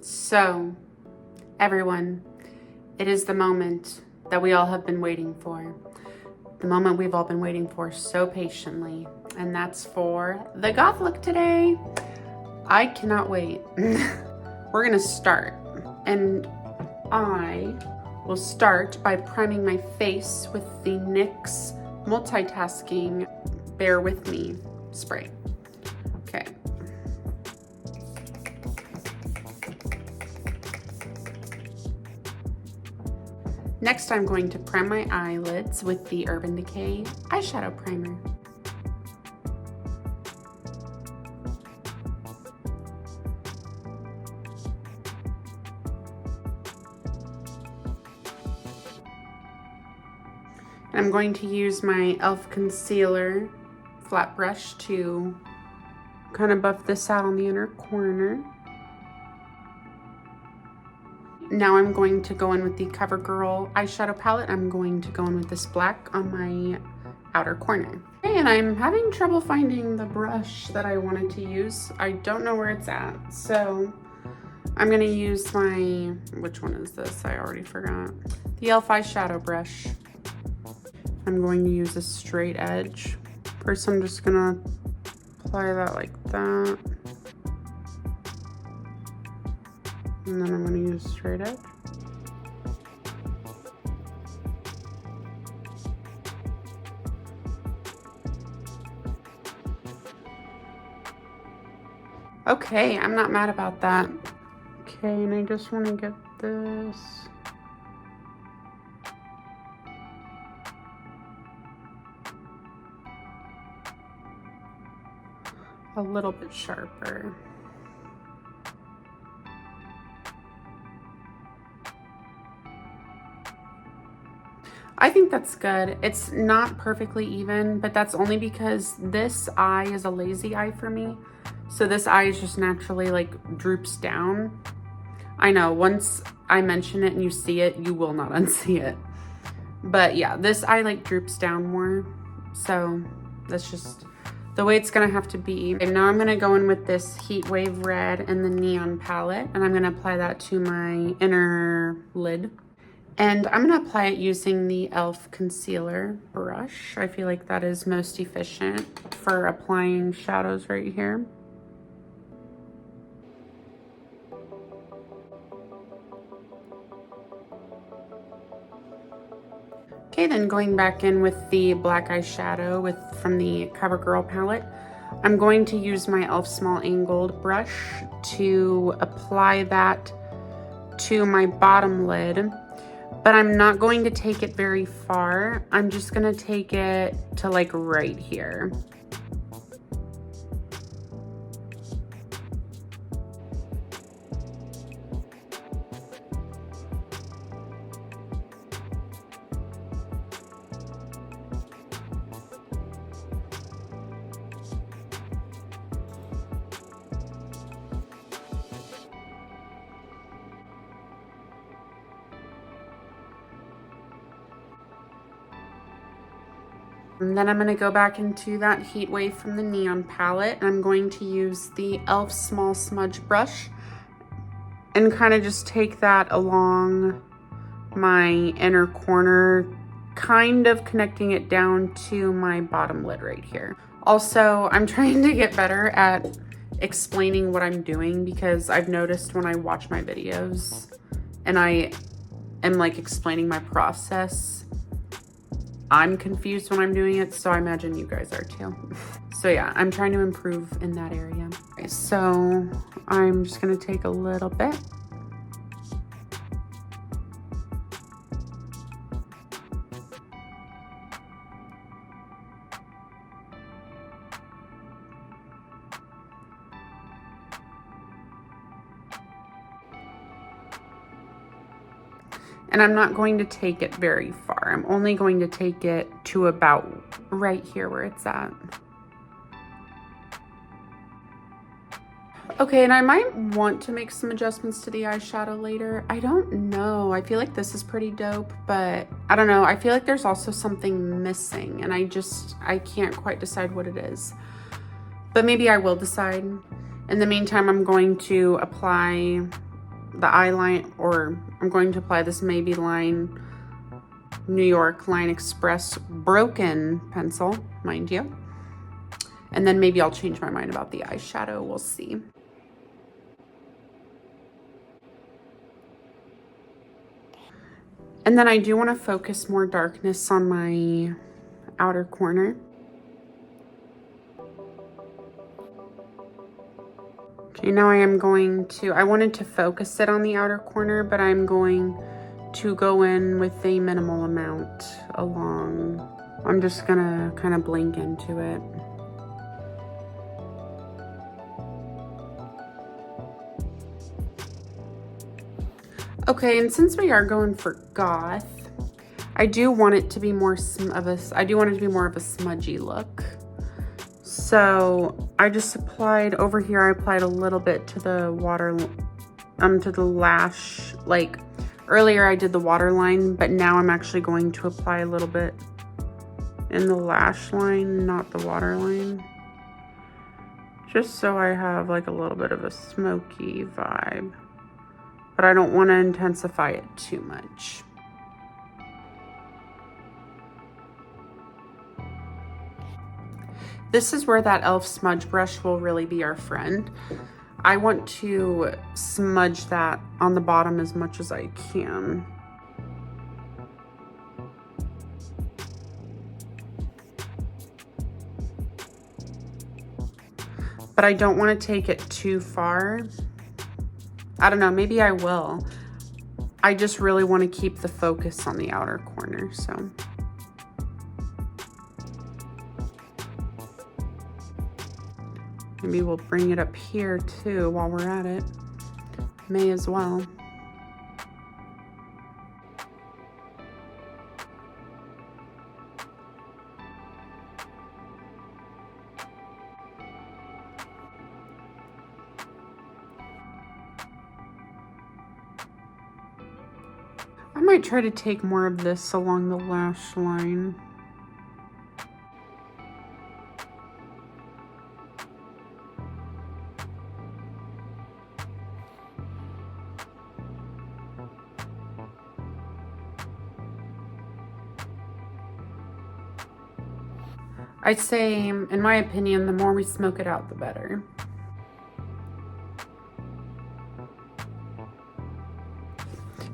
So, everyone, it is the moment that we all have been waiting for. The moment we've all been waiting for so patiently, and that's for the goth look today. I cannot wait. We're gonna start, and I will start by priming my face with the NYX Multitasking Bare With Me spray. Okay. Next, I'm going to prime my eyelids with the Urban Decay eyeshadow primer. I'm going to use my e.l.f. concealer flat brush to kind of buff this out on the inner corner. Now I'm going to go in with the COVERGIRL eyeshadow palette. I'm going to go in with this black on my outer corner. Okay, and I'm having trouble finding the brush that I wanted to use. I don't know where it's at, so I'm gonna use my, which one is this? I already forgot. The e.l.f. eyeshadow brush. I'm going to use a straight edge. First, I'm just gonna apply that like that. And then I'm gonna use straight edge. Okay, I'm not mad about that. Okay, and I just wanna get this. A little bit sharper. I think that's good. It's not perfectly even, but that's only because this eye is a lazy eye for me. So this eye is just naturally like droops down. I know once I mention it and you see it, you will not unsee it. But yeah, this eye like droops down more. So that's just the way it's gonna have to be. And now I'm gonna go in with this Heat Wave Red and the Neon palette, and I'm gonna apply that to my inner lid. And I'm gonna apply it using the e.l.f. concealer brush. I feel like that is most efficient for applying shadows right here. Okay, then going back in with the black eyeshadow from the COVERGIRL palette, I'm going to use my e.l.f. small angled brush to apply that to my bottom lid. But I'm not going to take it very far. I'm just gonna take it to like right here. And then I'm going to go back into that Heat Wave from the Neon palette, and I'm going to use the e.l.f. small smudge brush and kind of just take that along my inner corner, kind of connecting it down to my bottom lid right here. Also, I'm trying to get better at explaining what I'm doing, because I've noticed when I watch my videos and I am like explaining my process, I'm confused when I'm doing it, so I imagine you guys are too. So yeah, I'm trying to improve in that area. Okay, so I'm just gonna take a little bit. And I'm not going to take it very far. I'm only going to take it to about right here where it's at. Okay, and I might want to make some adjustments to the eyeshadow later. I don't know. I feel like this is pretty dope, but I don't know. I feel like there's also something missing, and I can't quite decide what it is. But maybe I will decide. In the meantime, I'm going to apply the eyeline, or I'm going to apply this Maybelline New York Line Express broken pencil, mind you. And then maybe I'll change my mind about the eyeshadow, we'll see. And then I do want to focus more darkness on my outer corner. Okay, now I am going to, I wanted to focus it on the outer corner, but I'm going to go in with a minimal amount along. I'm just gonna kind of blink into it. Okay, and since we are going for Goth, I do want it to be more of a, I do want it to be more of a smudgy look. So I just applied over here, I applied a little bit to the water, to the lash. Like earlier I did the waterline, but now I'm actually going to apply a little bit in the lash line, not the waterline. Just so I have like a little bit of a smoky vibe. But I don't want to intensify it too much. This is where that e.l.f. smudge brush will really be our friend. I want to smudge that on the bottom as much as I can. But I don't want to take it too far. I don't know, maybe I will. I just really want to keep the focus on the outer corner, so. Maybe we'll bring it up here too while we're at it. May as well. I might try to take more of this along the lash line. I'd say, in my opinion, the more we smoke it out, the better.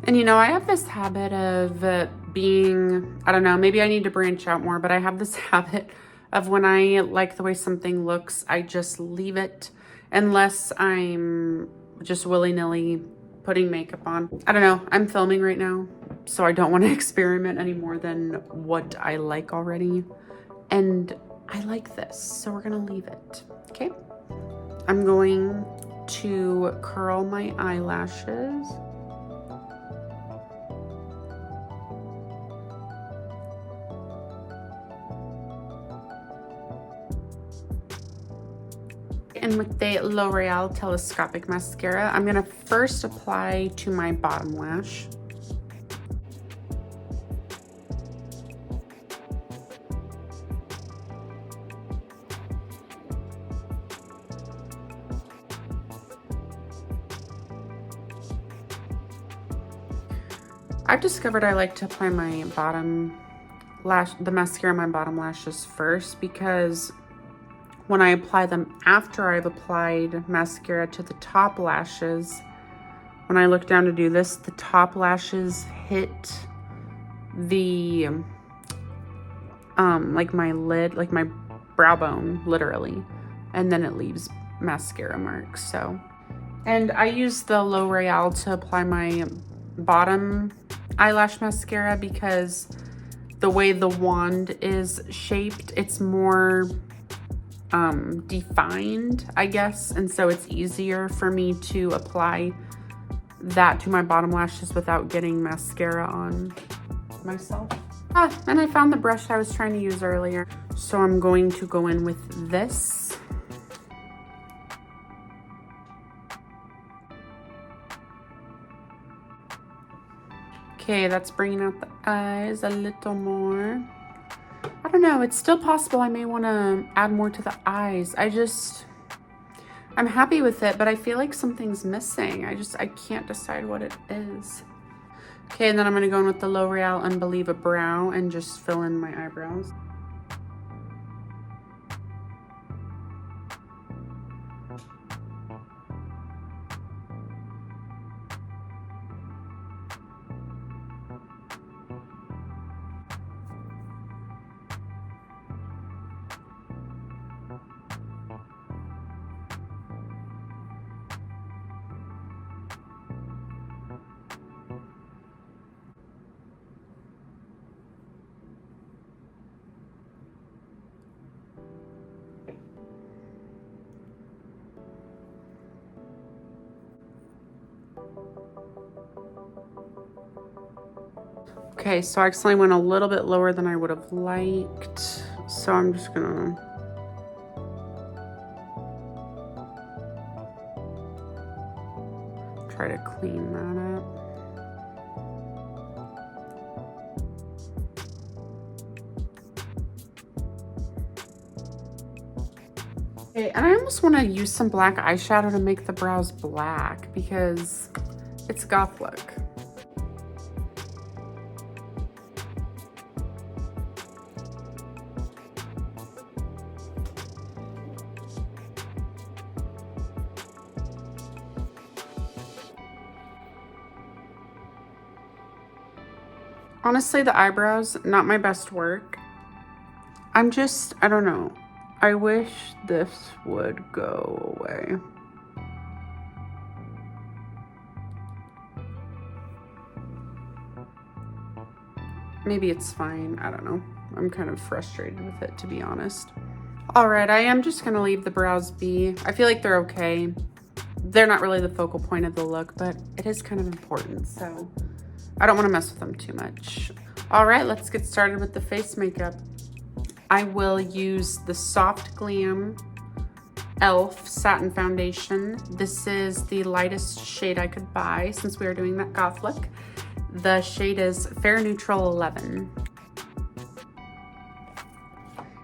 And you know, I have this habit of being, I don't know, maybe I need to branch out more, but I have this habit of when I like the way something looks, I just leave it unless I'm just willy-nilly putting makeup on. I don't know, I'm filming right now, so I don't want to experiment any more than what I like already. And I like this, so we're gonna leave it, okay? I'm going to curl my eyelashes. And with the L'Oreal Telescopic Mascara, I'm gonna first apply to my bottom lash. I've discovered I like to apply my bottom lash, the mascara on my bottom lashes first, because when I apply them after I've applied mascara to the top lashes, when I look down to do this, the top lashes hit the, like my lid, like my brow bone, literally, and then it leaves mascara marks, so. And I use the L'Oreal to apply my bottom eyelash mascara because the way the wand is shaped, it's more defined, I guess, and so it's easier for me to apply that to my bottom lashes without getting mascara on myself. And I found the brush I was trying to use earlier, so I'm going to go in with this. Okay, that's bringing out the eyes a little more. I don't know, it's still possible I may want to add more to the eyes. I'm happy with it, but I feel like something's missing. I can't decide what it is. Okay, and then I'm gonna go in with the L'Oreal Unbelieva brow and just fill in my eyebrows. Okay, so I actually went a little bit lower than I would have liked. So I'm just gonna try to clean that up. Okay, and I almost want to use some black eyeshadow to make the brows black because it's goth look. Honestly, the eyebrows, not my best work. I don't know. I wish this would go away. Maybe it's fine, I don't know. I'm kind of frustrated with it, to be honest. All right, I am just gonna leave the brows be. I feel like they're okay. They're not really the focal point of the look, but it is kind of important, so I don't wanna mess with them too much. All right, let's get started with the face makeup. I will use the Softglam e.l.f. Satin Foundation. This is the lightest shade I could buy since we are doing that goth look. The shade is Fair Neutral 11.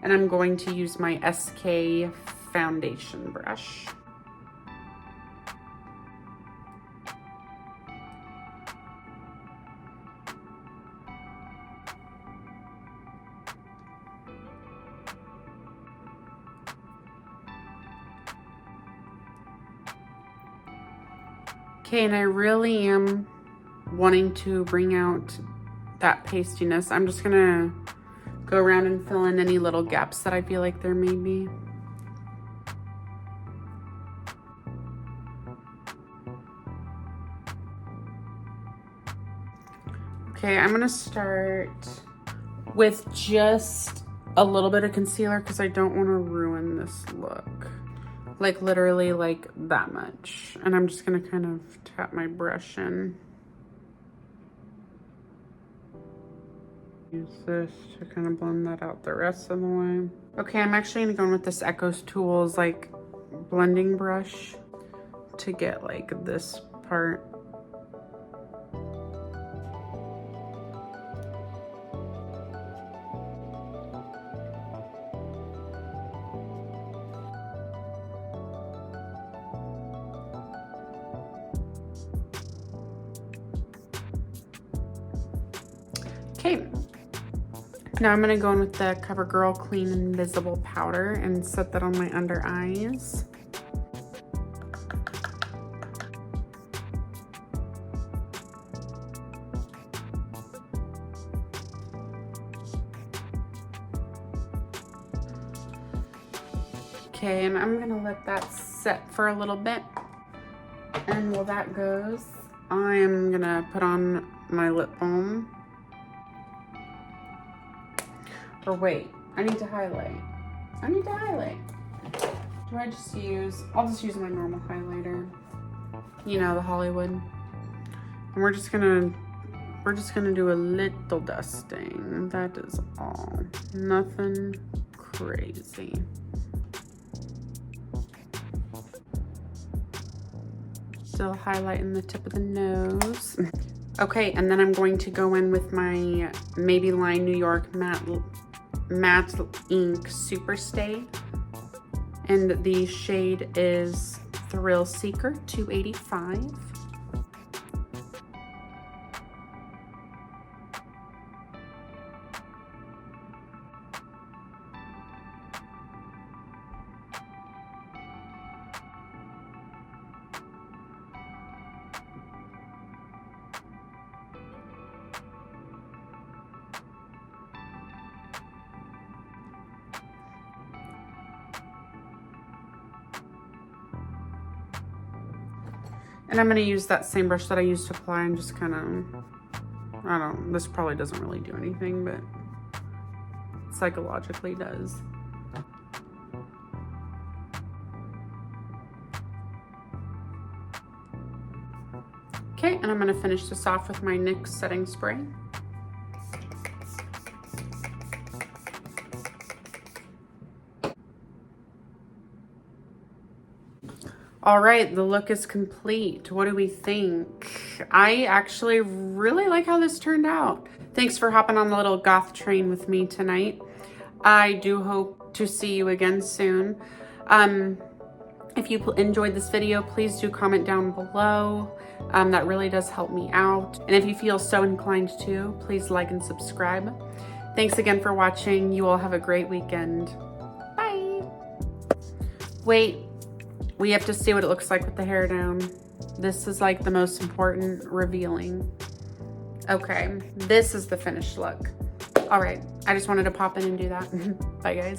And I'm going to use my SK foundation brush. Okay, and I really am wanting to bring out that pastiness. I'm just gonna go around and fill in any little gaps that I feel like there may be. Okay, I'm gonna start with just a little bit of concealer because I don't want to ruin this look. Like literally like that much. And I'm just gonna kind of tap my brush in. Use this to kind of blend that out the rest of the way. Okay, I'm actually gonna go in with this ECOTOOLS like blending brush to get like this part. Okay, now I'm gonna go in with the COVERGIRL Clean Invisible Powder and set that on my under eyes. Okay, and I'm gonna let that set for a little bit. And while that goes, I am gonna put on my lip balm. Or wait, I need to highlight. Do I just use, I'll just use my normal highlighter. You know, the Hollywood. And we're just gonna do a little dusting. That is all. Nothing crazy. Still highlighting the tip of the nose. Okay, and then I'm going to go in with my Maybelline New York Matte Ink Super Stay And the shade is Thrill Seeker 285. And I'm gonna use that same brush that I used to apply and just kind of, this probably doesn't really do anything, but psychologically does. Okay, and I'm gonna finish this off with my NYX setting spray. All right, the look is complete. What do we think? I actually really like how this turned out. Thanks for hopping on the little goth train with me tonight. I do hope to see you again soon. If you enjoyed this video, please do comment down below. That really does help me out. And if you feel so inclined to, please like and subscribe. Thanks again for watching. You all have a great weekend. Bye. Wait. We have to see what it looks like with the hair down. This is like the most important revealing. Okay, this is the finished look. All right, I just wanted to pop in and do that. Bye guys.